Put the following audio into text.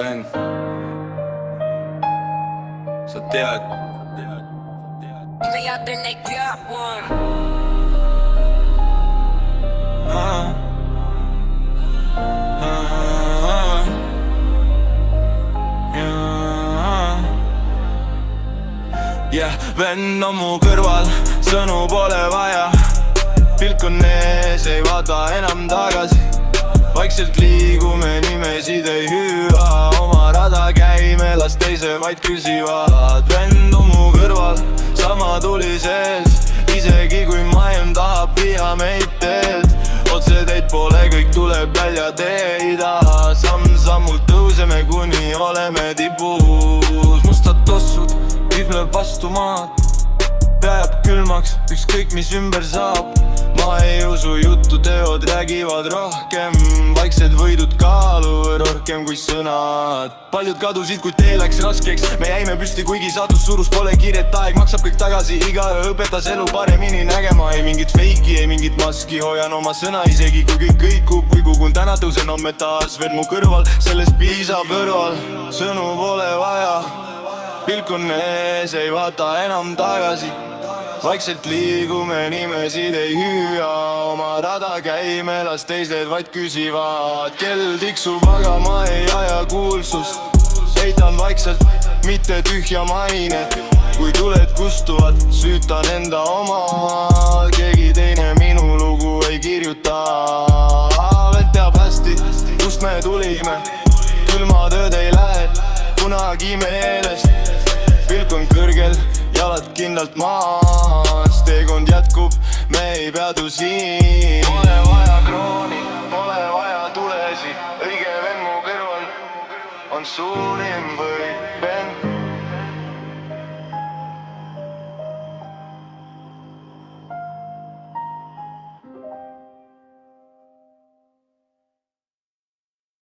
vend. Sa tead. They up and they got one. Yeah, vend on mu kõrval, sõnu pole vaja. Pilk on ees, ei vaata enam tagasi. Vaikselt liigume, nimesid ei hüüa. Oma rada käime, las teise vaid küsivad. Vend on mu kõrval, sama tuli sees. Isegi kui maim tahab viia meid teelt. Otseteid pole, kõik tuleb välja teida. Samm-sammult tõuseme, kuni oleme tipus. Mustad tossud, vihvleb vastu maad. Pea jääb külmaks, ükskõik mis ümber saab. Ma ei usu juttu, teod räägivad rohkem. Vaiksed võidud kaaluvad rohkem kui sõnad. Paljud kadusid, kui tee läks raskeks. Me jäime püsti, kuigi saatus surus, pole kiiret. Aeg maksab kõik tagasi, igaühe õpetas elu paremini nägema. Ei mingit feiki, ei mingit maski. Hoian oma sõna, isegi kui kõik kõikub. Kui kukun täna, tõusen homme taas. Veel mu kõrval, sellest piisab kõrval. Sõnu pole vaja. Pilk on ees, ei vaata enam tagasi. Vaikselt liigume, nimesid ei hüüa. Oma rada käime, las teised vaid küsivad. Kell tiksub, aga ma ei aja kuulsust. Heitan vaikselt, mitte tühja maine. Kui tuled kustuvad, süütan enda oma. Keegi teine minu lugu ei kirjuta. Veel teab hästi, kust me tulime. Külmad ööd ei lähe kunagi meelest. Pilk on kõrgel, jalad kindlalt maas. Teekond jätkub, me ei peatu siin. Pole vaja krooni, pole vaja tulesi. Õige vend mu kõrval on suurim võit.